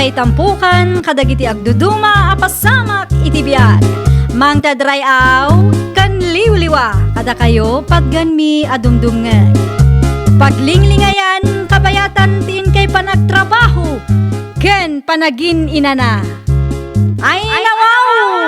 kay tampukan, kadagiti agduduma, apasamak itibiyag. Mang tadray aw, kan liwliwa, kada kayo padganmi adumdumngan. Paglinglingayan, kabayatan tin kay panagtrabaho, ken panagin inana. Ay nawaw!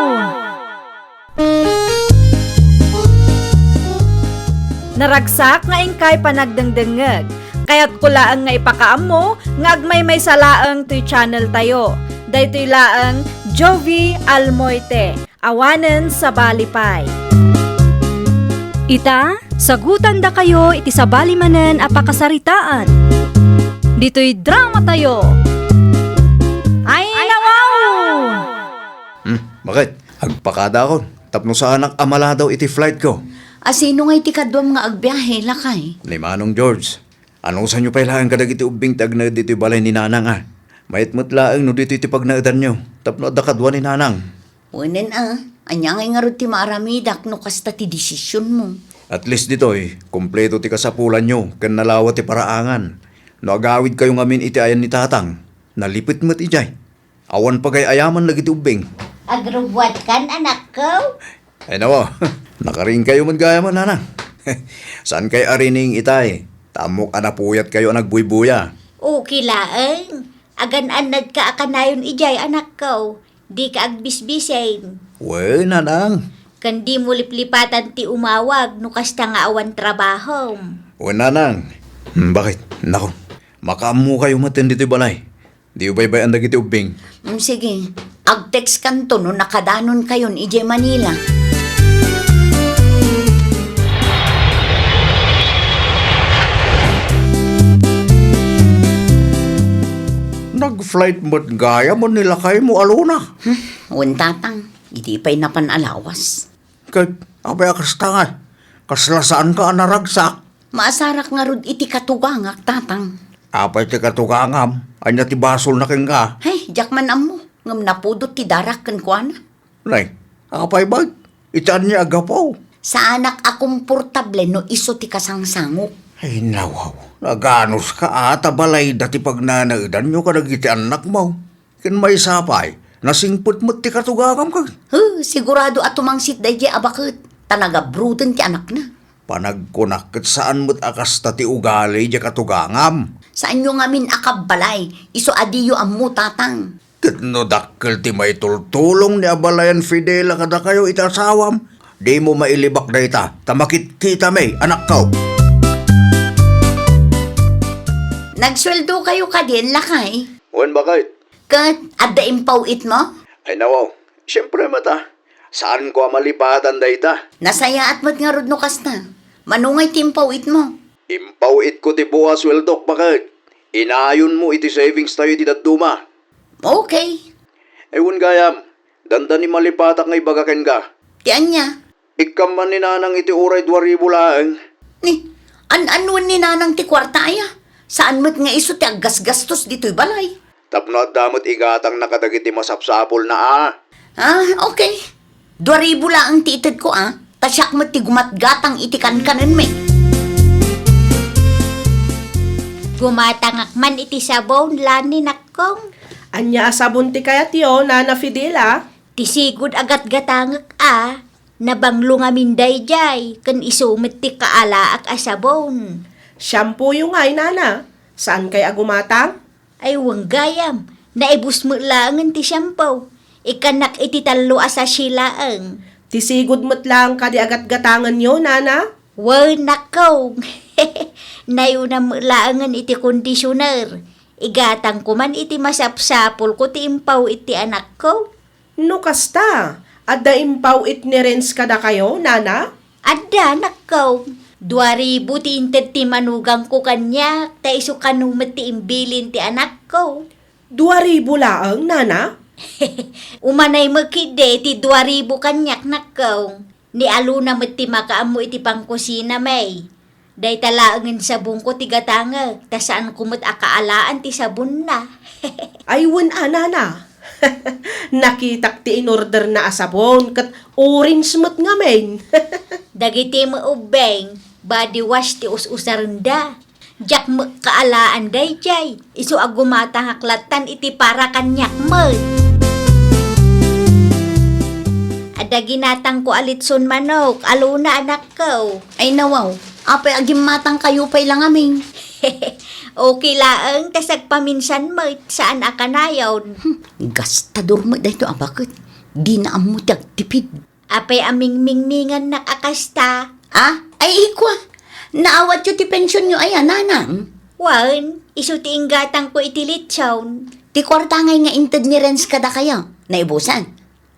Naragsak nga ingkay panagdengdengeg. Kaya't kulaang nga ipakaam mo, nga agmay may salaang to'y channel tayo. Daytoy laang Jovi Almoite, awanen sa balipay. Ita, sagutan da kayo iti sa balimanen apakasaritaan. Dito'y drama tayo. Ay nawaw! Bakit? Agpakada ko. Tapno sa anak amala daw iti flight ko. Asino nga iti kadwam nga agbiyahe, lakay? Ni Manong George. Anong sa nyo pa ilang kadagiti ubing tag na dito'y balay ni Nanang ah? Mayat-mat laang no dito'y tipagnaadan nyo. Tapno adakadwa ni Nanang. Unen anya ngay nga rin ti maaramidak no kasta ti desisyon mo. At least dito'y, kompleto ti kasapulan nyo, kan nalawa ti paraangan. No agawid kayo ngamin iti ayan ni Tatang. Nalipit mo't ijay. Awan pagay ayaman lagi ti ubing. Agrobwat kan, anak ko? Ay nawa, nakaring kayo magaya man, Nanang. Saan kay arining itay? Tamok anapuyat kayo nagbuy-buya. Okay laeng. Agan-an nagkaakanayon ijay, anak ko. Di ka agbisbisain. Wey, Nanang. Kandi mo liplipatan ti umawag no kasta nga awan trabaho. Wey, Nanang. Bakit? Nako, makaamu kayo matin dito'y balay. Di ubay-bay ang dagiti ubing. Sige, ag-text kanto no nakadanon kayon ijay Manila. Nag-flight mo't gaya mo nila kayo mo aluna. Tatang, hindi pa'y napanalawas. Kaya, abay akastangan. Kaslasaan ka naragsak. Maasarak nga rod iti katugangak, tatang. Apay ti katugangam. Anya ti basol na king ka. Hey, jakman amo. Ngam napudot ti darak kan kuana. Nay, apay ba? Itaan niya agapaw. Sa anak akong portable no iso ti kasangsangok. Ay nawaw. Naganos ka ata balay dati pag nanaidan nyo ka nagiti anak mo. Kin may sapay. Nasingput mo't ti katugangam ka. Sigurado atumangsit day di abakit. Talaga bruten ti anak na. Panagkunakit saan mo't akas ti ugali di katugangam. Saan nyo ngamin akabbalay? Iso adiyo ammo, tatang. Kitno dakkel ti may tultulong ni abalayan Fidela kada kayo itasawam. Di mo mailibak na ita. Tamakit kita may anak ko. Nagsweldo kayo ka din, lakay. Wan bakit? Kat, adda impawit mo? Ay nawaw. Siyempre mata. Saan ko malipatan da ita? Nasaya at mat nga rod no kasta. Manungay ti impawit mo. Impawit ko ti buwas weldok bakit? Inayon mo iti savings tayo ti daduma. Okay. Ewan gayam. Danda ni malipatak ngay bagaken ka. Tiyan niya. Ikam man ni Nanang iti uray 2,000 laeng. Ni, an-anuan ni nanang ti kwarta aya. Saan mo't nga iso ti aggas-gastos dito'y balay? Tapno at damot igatang nakadagiti masapsapol na Okay. 2,000 lang ang titid ko Tasyak mo't ti gumatgatang itikan kanan may. Gumatangak man iti sabon lani nakong. Anya asabon ti kayat yo, Nana Fidela? Tisigod agat gatangak nabanglo nga minday jay, kan isumit ti kaala ak asabon. Shampoo yung ay, Nana. Saan kay agumatang? Ay wanggayam, naibus mo langan ti shampoo. Ikanak iti talo asa silaang. Tisigod mo't lang kadi agat gatangan yo, Nana? Wow, nakaw. Nayuna mo langan iti kondisyoner. Igatang ko man iti masapsapol ko ti impaw iti anak ko. No kasta. Adda impaw it ni Renz kada kayo, Nana? Adda, nakaw. 2,000 ti inted ti manugang ko kanyak, ta iso kanumat ti imbilin ti anak ko. 2,000 laang, Nana? Umanay magkide ti 2,000 kanyak nakaw. Ni aluna met ti makaamo iti pangkusina may. Day talaangin sabon ko ti gatangag, ta saan kumot akaalaan ti sabon na. Ay, Nana. Nakitak ti in-order na asabon, kat orange mo't nga men. Dagiti mo ubeng, body wash ti us-usaranda. Jak kaalaan day jay. Isu agumatang haklatan iti para kanyak mo. Ada ginatang ko alitson manok. Aluna anak ko. Ay nawaw, apay agim matang kayo pa'y lang amin. Okay laang tasag paminsan mo. Saan akanayaw? Gastador mo dahito abakit. Di na amo tipid. Apay aming mingmingan nakakasta. Ah, ay ikwa. Naawat yo ti pensyon nyo ay nanang. Wan, isu ti inggatang ko itilitsawn. Ti kwarta ngay nga inted ni Renz kada kayo. Naibusan.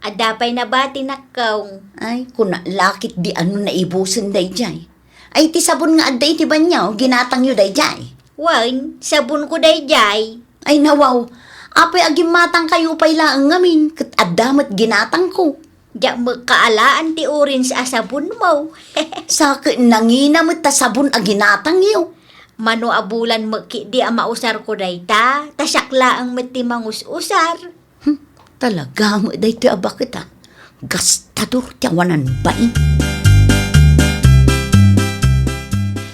Adapay na bati nakaw. Ay, kuna lakit di ano naibusan day jay. Ay, ti sabon nga adday ti banyaw, ginatang yo day jay. Wan, sabon ko day jay. Ay nawaw, apay agim matang kayo pa'y laang ngamin, kat adamat ginatang ko. Diyak magkaalaan ti orange asabon mo. Sakit nanginamot ta sabon a ginatang yo. Mano abulan maki di mausar ko dayta. Tasakla ang mati mangus-usar. Talaga mo dahito abakit ah. Gastador tiyawanan bain.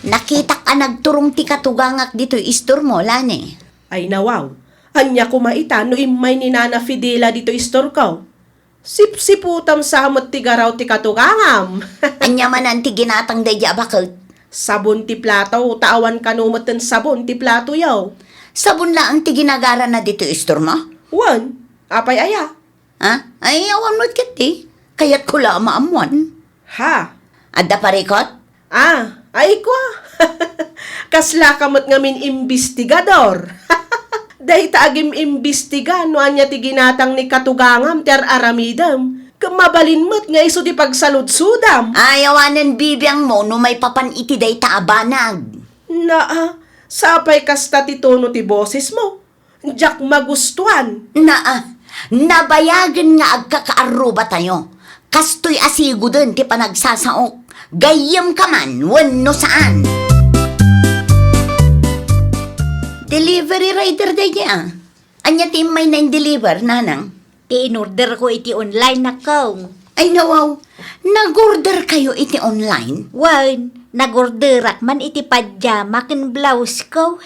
Nakita ka nagturong ti katugangak dito istor mo, lani. Ay nawaw, anya kumaita no imay ni Nana Fidela dito istor ko. Sip-siputam sa hamot ti garaw ti katugangam. Anya man ti ginatang day abakit. Sabon ti plato, taawan kanumot ng sabon ti plato yaw. Sabon lang ti ginagara na dito istor mo? Wan, apay aya. Ha? Ay, awan mo kiti. Kaya't kula maamuan. Ha? Adda parikot? Ah, ay kwa. Kasla kamot ngamin imbestigador. Dahi taagim imbestiga no anya ti ginatang ni katugangam ti aramidam. Kamabalin mo't nga iso ti pagsaludsudam. Ayawanan bibiyang mo no may papan iti day taabanag. Naa, sapay kasta ti tono ti boses mo. Diyak magustuhan. Nabayagan nga agkakaaruba tayo. Kastoy asigo din ti panagsasaok. Gayam ka man, wano saan. Delivery rider day niya. Anya ti may na-deliver, nanang? Ti in-order ko iti online nakaw. Ay nawaw, nag-order kayo iti online? Wan, nag-orderak man iti pajama ken blouse ko.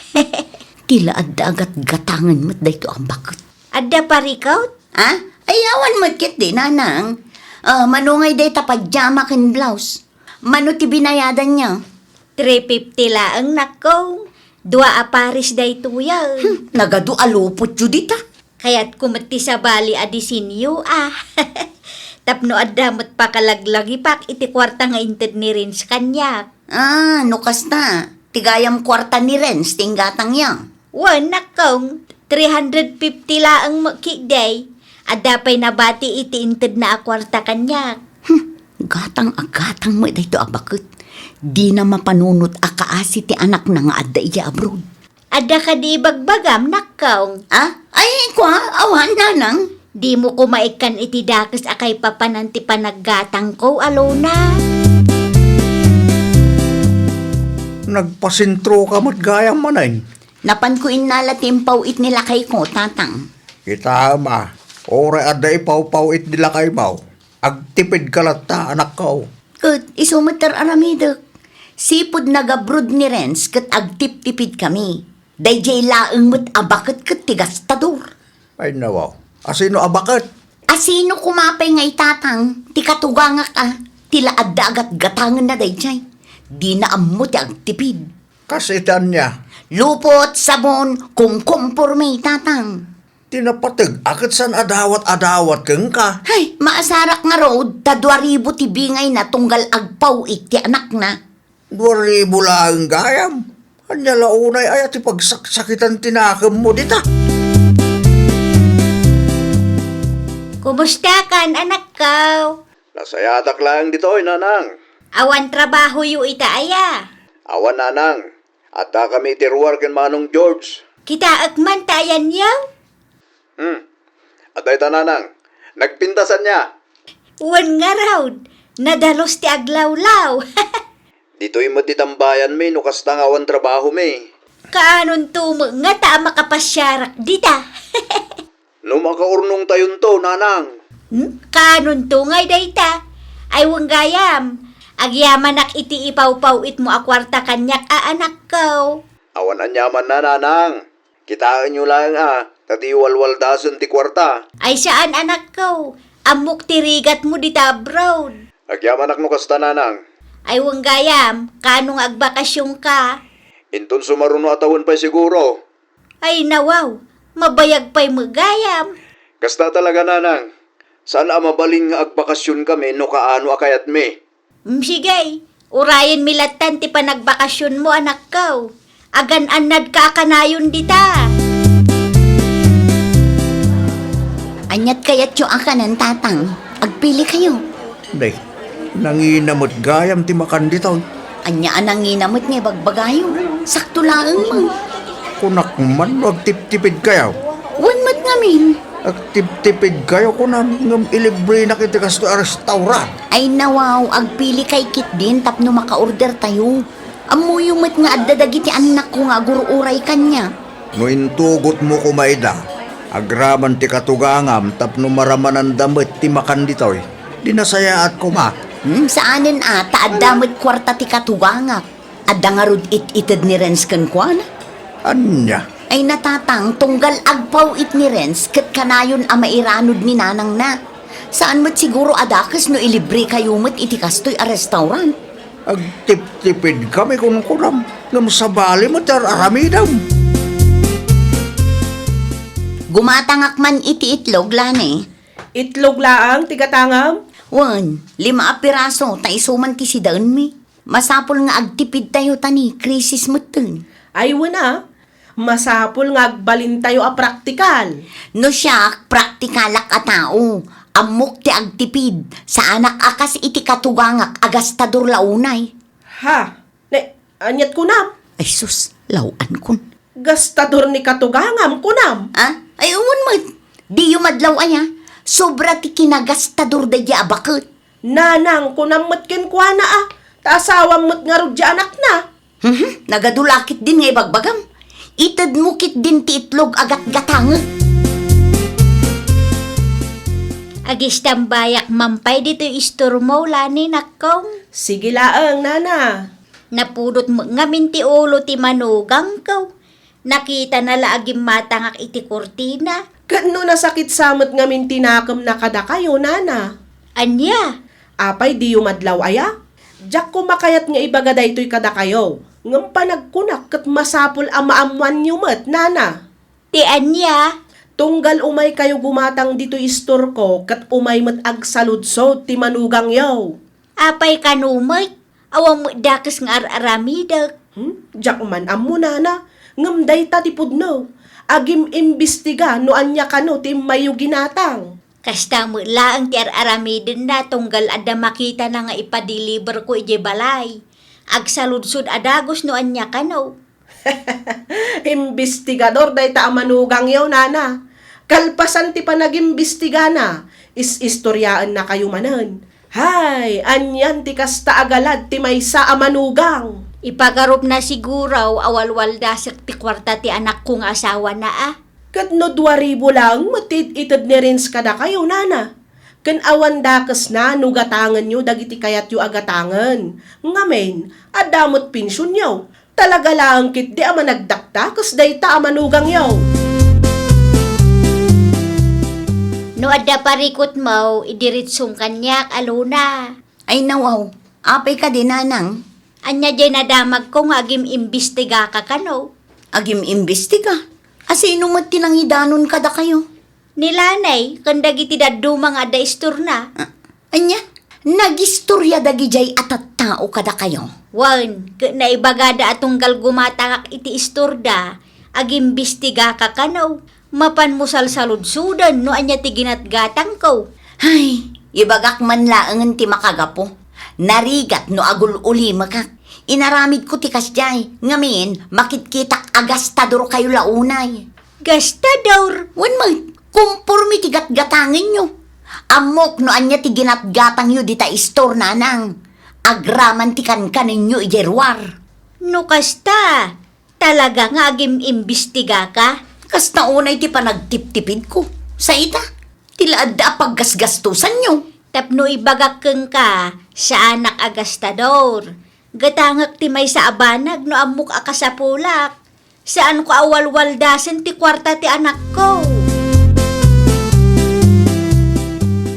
Tila adda agat gatangan mo't dayto ang bakit. Adda parikaw? Ha? Ayawan mo't kit di, nanang. Manungay day ta pajama ken blouse. Mano ti binayadan niya? 350 laang nakaw. 2 aparis day tuyaw. Nagadu alupot yu dita. Kaya't kumati sa bali adisinyo Tapno adamot pa kalaglagi pak iti kwarta nga inted ni Renz kanyak. Nukas na. Tigayam kwarta ni Renz, tinggatang yang. Wan nakaw, 350 laang makigday. Adapay nabati iti inted na akwarta kanyak. Gatang mo dito abakit. Di na mapanunot akaasi ti anak na nga adda iya abroad. Ada ka di bagbagam nakaw. Ay, kwa, awan nanang. Di mo kumaikan iti dakas akay papanan ti panaggatang ko, alona. Nagpasintro ka mo't gayang manay. Napan ko inala timpaw it nila kay ko, tatang. Kita ma, ore ada ipaw-paw it nila kay mau. Agtipid kalata anak ko. Kat, isumater aramidok. Sipod nagabrod ni Renz kat agtip-tipid kami. Dayjay laeng mo't abakit kat tigastador. Ay nawaw, asino abakat? Asino kumapay nga itatang, ti katugangak tila adda agat gatangan na dayjay. Di na ammo ti agtipid. Kasitan niya, Lupot, sabon, kumkumpurme tatang. tinapatag akit san adawat-adawat keng ka. Hay, maasarak nga road, ta 2,000 ti bingay na tunggal agpaw iti anak na. 2,000 lang gayam. Anya launay ay ati pagsakitan tinakam mo dita. Kumusta kan, anak ko? Nasayadak lang dito, nanang. Awan trabaho yu ita aya. Awan nanang, at kami tiruar ken Manong George. Kita agman tayan yaw. At ay nanang, nagpintasan niya. Wan nga raw, nadalos ti aglawlaw. Dito'y matitambayan may nukas na awan trabaho may. Kaanon tumo nga ta makapasyarak dita. No makaurnong tayon to, nanang. Kaanon to ngay dayta. Ay wang gayam. Agyaman iti ipaw-paw it mo akwarta kanyak anak ko. Awan anyaman na nanang. Kitaan nyo lang tati walwaldasan ti kwarta. Ay saan anak ko? Amok tirigat mo dita abroad. Agyaman ak no kasta nanang. Ay wanggayam, kanong agbakasyon ka? Inton sumaruno atawan pa'y siguro. Ay nawaw, mabayag pa'y magayam. Kasta talaga nanang. Saan mabaling nga agbakasyon kami no kaano akayat me? Sige, urayan milatan ti panagbakasyon mo anak ko. Agan-anad ka akanayon dita. Anyat kayat yung akanan, tatang. Agpili kayo. Day, nanginamot gayam ti makan dito. Anya anang nginamot nga bagbagayo. Sakto laang mo. Kunak man, agtip-tipid kayo. Wan mat ngamin. Agtip-tipid kayo kunam ngam ilibre na kita kasto restaurant. Ay nawaw, agpili kay kit din tapno maka-order tayo. Amuyumot nga addadagi ti anak ko nga guruuray kanya. No intugot mo kumaida, agraman ti katugangam tapno maramanan damit ti makan ditoy. Di nasayaat ko ma. Saanin taadamot kwarta ti katugangak. Adda nga rod it-ited ni Renz kan kuana. Anya? Ay natatang tunggal agpaw it ni Renz kat kanayon mairanod ni nanang na. Saan mat siguro adakas no ilibre kayo mat iti kastoy a restaurant. Agtip-tipid kami kung kunam ngam sabali mo tar aramidam. Gumatangak man iti itlog lani. Itlog laang, tigatangam. Wan, 5 piraso, taisuman ti si daon mi. Masapol nga agtipid tayo tani, krisis mo tun. Ay wana, masapul nga agbalin tayo a praktikal. No siya, praktikalak a tao. Amok ti agtipid, sa anak akas iti katugangak agastador launay. Ha, anyat kunam. Ay sus, lauan kun. Gastador ni katugangam kunam. Ay uwan mat, di yumadlaw aya. Sobra ti kinagastador da ya bakit. Nanang kunam matkin kwa na taasawam mat nga rod anak na. Nagadulakit din nga ibagbagam. Itad mo kit din ti itlog agat-gatangat. Agis tambayak mampay dito istor mo lani nakong. Sige laang, nana. Napudot mo ngamin ti ulo ti manugang ko. Nakita na laagim matangak iti kurtina. Kano nasakit samot ngamin tinakam na kada kayo, nana. Anya? Apay di yumadlaw aya? Diyak ko makayat nga ibagada ito'y kada kayo. Ngam panagkunak kat masapul amaamuan yumat, nana. Ti anya? Tunggal umay kayo gumatang dito istor ko kat umay mat agsaludsod ti manugang yaw. Apay kanumay? Awang mo dakas nga aramidag. Diyak man amu, nana. Ngam day ta ti pudno. Agim imbestiga no anya kano ti mayo ginatang. Kasta mo laang ti aramiden na tunggal ada makita na nga ipadeliver ko ije balay. Agsaludsod adagos no anya kano. Imbestigador day ta manugang yaw, nana. Kalpasan ti panag-imbestiga na, is-istoryaan na kayo manan. Hay, anyan ti kasta agalad ti maysa a manugang. Ipagarup na siguraw awalwal dasek ti kwarta ti anak kong asawa na Kat no 2,000 lang, matid-itad ni Rins kada kayo, nana. Kan awan dakas na, nugatangan nyo, dagiti kayat yu agatangan. Ngamen, adamot pensyon yaw. Talaga lang kit di ama nagdakta, kas day ta amanugang yaw. No adda parikot mo, idiritsong kanyak aluna. Ay nawaw, apay ka din nanang. Anya jay nadamag ko nga agim imbestiga ka kano. Agim imbestiga. Asino mat tinangidanon kada kayo? Nilanay, kandag iti daduma nga da istor na. Anya, nagistorya dagi jay atat tao kada kayo. Wan, naibagada atong galgumatangak iti istorda, agim bistiga ka kano. Mapan mo salsaludsudan no anya ti ginatgatang ko. Ay, ibagak man laangan ti makagapo. Narigat no agul uli makak. Inaramid ko ti kasjay. Ngamin, makitkitak agastador kayo launay. Gastador! Wan mag, kumpurmi ti gatgatangin nyo. Amok no anya ti ginatgatang nyo di ta istor nanang. Agraman ti kankanin nyo ijerwar. No kasta, talaga nga agim imbestiga ka? Kas naunay ti panagtip-tipid ko. Sa ita, tila adda paggasgastusan nyo. Tapno ibagak keng ka sa anak agastador. Gatangak ti may sa abanag no amok akasapulak. Saan ko awalwaldasan ti kwarta ti anak ko?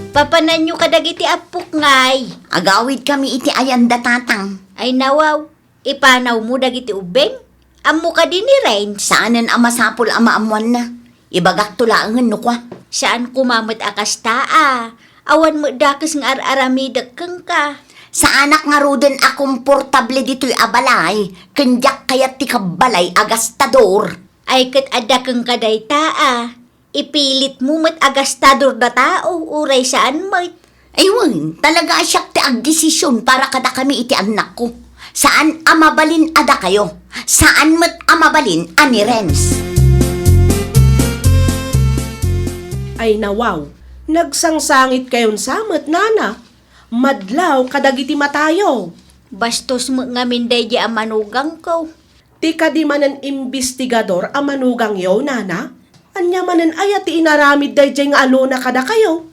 Papanan nyo kadagiti apuk ngay. Agawid kami iti ayan da tatang. Ay nawaw, ipanaw mo dagiti ubeng? Ammo ka din ni Rain. Saanan ama sapol ama amuan na. Ibagak tulaangan no kwa. Saan kumamat akas taa? Awan mo dakas ng ar-aramidak kang ka. Sa anak nga ruden a komportable dito'y abalay. Kanyak kayat ti kabalay agastador. Ay kat ada kang kaday taa. Ipilit mo mat agastador na tao. Uray saan mo? Aywan, talaga asyak ti agdesisyon para kada kami iti anak ko. Saan amabalin ada kayo? Saan mat amabalin ani Renz? Ay nawaw, nagsangsangit kayon samet, nana. Madlaw kadagiti matayo. Bastos mo nga minday di amanugang ko. Ti kadi manan imbestigador a manugang yaw, nana. Anya manan ayat ti inaramid day nga alona kada kayo.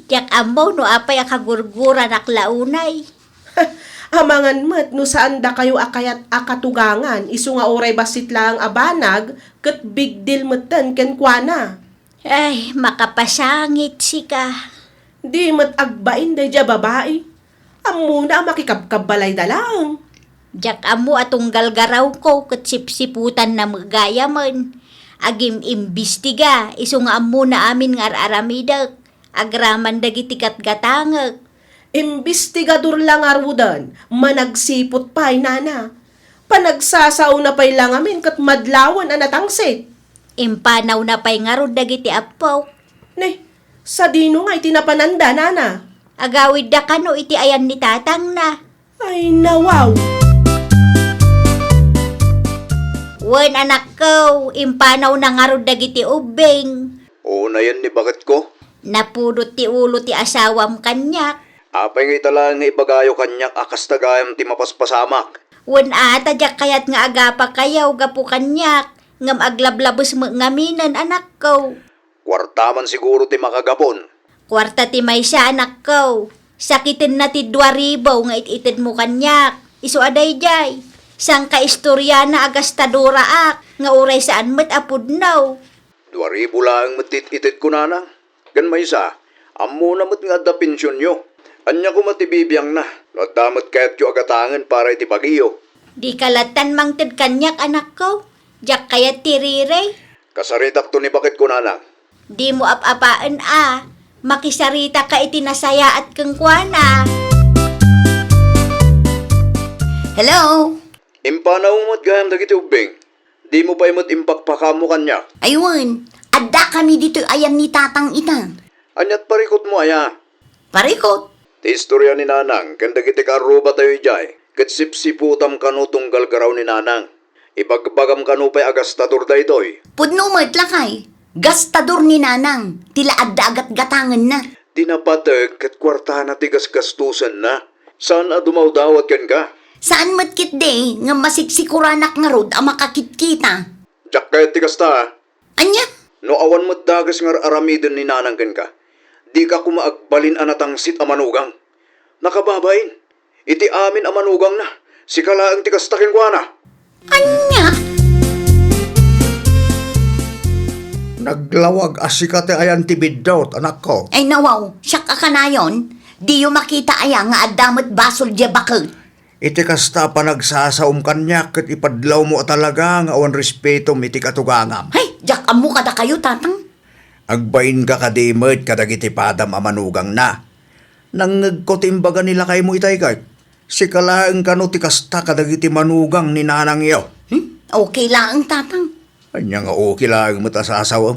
Yak amo no apay akagurgura naklaunay. Amangan met no saan da kayo akayat akatugangan, isu nga oray basit lang abanag, ket big deal meten ken kuana. Ay, makapasangit si ka. Di met agbain day ja babae. Amuna makikabkabalay dalang. Jak amo atong galgaraw ko ket sipsiputan na magaya man. Agim imbestiga, isu nga amo na amin nga aramidak. Agraman dagiti katgatangag. Imbestigador lang arudan, managsipot pa'y nana. Panagsasaw na pa'y lang amin kat madlawan anatangsit. Impanaw na pay nga ro dagiti apaw. Ne, sa dino nga itinapananda, nana. Agawid da kano iti ayan ni tatang na. Ay nawaw. Wen anak ko, impanaw na nga ro dagiti ubeng. Oo na yan ni bakit ko. Napudot ti ulo ti asawam kanyak. Apay nga itala nga ibagayo kanyak akas tagayam ti mapaspasamak. Wen ata jak kayat nga agapa kayaw gapu kanyak. Ngam aglablabos mo ngaminan anak ko. Kwartaman siguro ti makagapon. Kwarta ti may siya anak ko. Sakitin na ti 2,000 nga ititid mo kanyak. Isu aday jay. Sang kaistorya na agastadora ak. Nga uray saan mat apud now. 2,000 lang matit-itit ko nanang. Gan may isa, ammo na mat nga da pensyon nyo. Anya ko matibibiyang na. Nadamat kayat yung agatangan para iti bagiyo. Di kalatan mangtid kanyak anak ko. Jak kaya tirire. Kasaritak to ni bakit ko nanang. Di mo apapaan Makisarita ka itinasaya at kengkwana. Hello? Impanaw mo't gayam dagiti ubeng. Di mo pa imot impakpaka mo kanya. Aywan, adda kami dito ayan ni tatang ita. Anyat parikot mo aya. Parikot. Ti istorya ni nanang, kanda kiti karuba tayo jay. Kat sipsiputam kanu tunggal garaw ni nanang. Ibagbagam kanu pa'y agastador da itoy. Pudno mo itlakay. Gastador ni nanang. Tila adda agat gatangan na. Dinapatag kat kwarta na tigas gastusan na. Saan na dumawdawat kan ka? Saan matkit de nga masiksikuраnak nga rod ang makakitkita? Jak kaya tigas ta. Anya? No awan mo't dagas nga aramidin ni nanang kan ka. Di ka kumaagbalin anatang sit amanugang. Nakababain. Iti amin amanugang na. Si kalaang tigas takin kwa na. Anya? Naglawag asikate ayan ti bidot, anak ko. Ay nawaw, siyak ka na yon. Di yung makita aya nga adamot basol dya bakit. Iti kasta pa nagsasaum kanya kat ipadlaw mo talaga nga awan respetom iti katugangam. Hay, jak amo kada kayo tatang. Agbain ka kadimot kadagiti padam amanugang na. Nangagkotimbaga nila kay mo itay kay. Si kalaang kano ti kasta kadagiti manugang ni nanang iyo. Okay lang tatang. Anya nga okay lang matasasaw.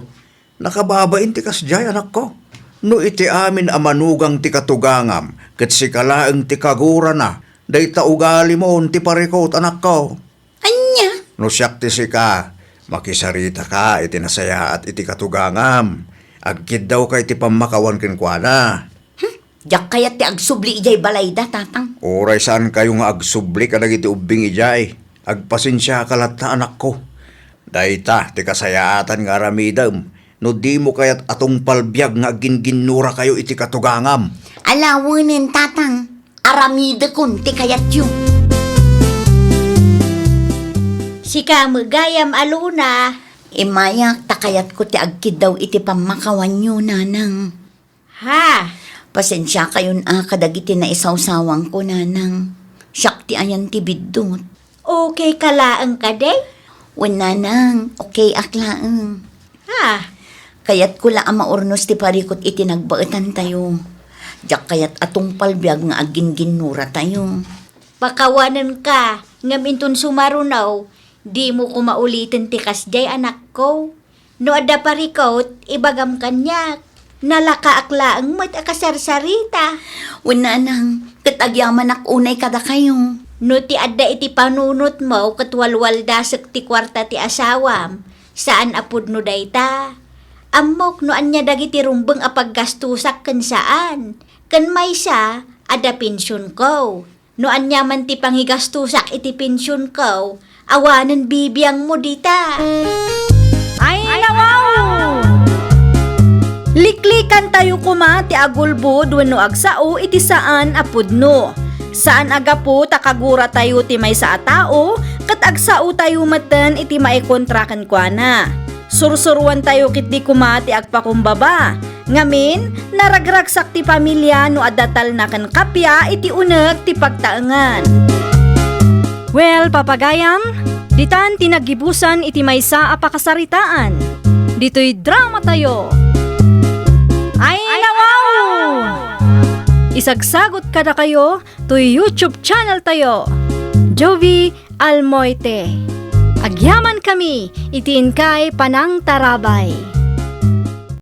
Nakababain ti kasjay anak ko. No iti amin amanugang ti katugangam kat si kalaang ti kagura na. Day ugali mo ti parikot anak ko. Anya? No siyak ti si ka. Makisarita ka iti nasaya at iti katugangam. Agkid daw kay ti pamakawan kinkwana. Jak kaya ti agsubli ijay balayda tatang. Oray saan kayo nga agsubli ka iti ubing ijay. Agpasensya kalat na anak ko. Dayta, ti kasayaatan nga aramidam. No di mo kayat atong palbiag nga ginginura kayo iti katugangam. Alawanin tatang. Aramida kun ti kayat yung. Si kamo gayam aluna. Imayak, takayat ko ti agkid daw iti pamakawan nyo, nanang. Ha? Pasensya kayon kadagiti na isawsawang ko, nanang. Siyak ti ayan ti biddot. Okay kalaang ka day? Wen, nanang, okay aklaang. Ha? Kayat ko la maurnos ti parikot iti nagbaetan tayo. Diyak kayat atong palbiag nga agin ginura tayo. Pakawanan ka, ngaminton sumarunaw, di mo ko maulitin ti kasjay anak ko. No ada parikot, ibagam kanyak. Nalakaaklaang mo't akasarsarita. Wen, nanang, katagyaman ak unay kada kayo. No ti adda iti panunot mo, katwalwal dasek ti kwarta ti asawam. Saan apod no dayta? Amok no anya dagiti rumbeng apaggastusak ken saan. Ken maysa, ada pensyon ko. No anya man ti pangigastusak iti pensyon ko, awanen bibiyang mo dita. Ay, nawaw! Liklikan tayo kuma ti agulbod wenno agsao iti saan apudno. Saan aga po takagura tayo ti may sa tao kat agsao tayo maten iti maikontrakan kwa na. Sursuruan tayo kit di kuma ti agpakumbaba. Ngamin, naragragsak ti pamilya no adatal na kan kapya iti uneg ti pagtaengan. Well, papagayam, ditan tinagibusan iti maysa a pakasaritaan. Dito'y drama tayo. Ay, nawaw! Isagsagot kada kayo to YouTube channel tayo. Jovi Almoite. Agyaman kami, itiin kay Panang Tarabay.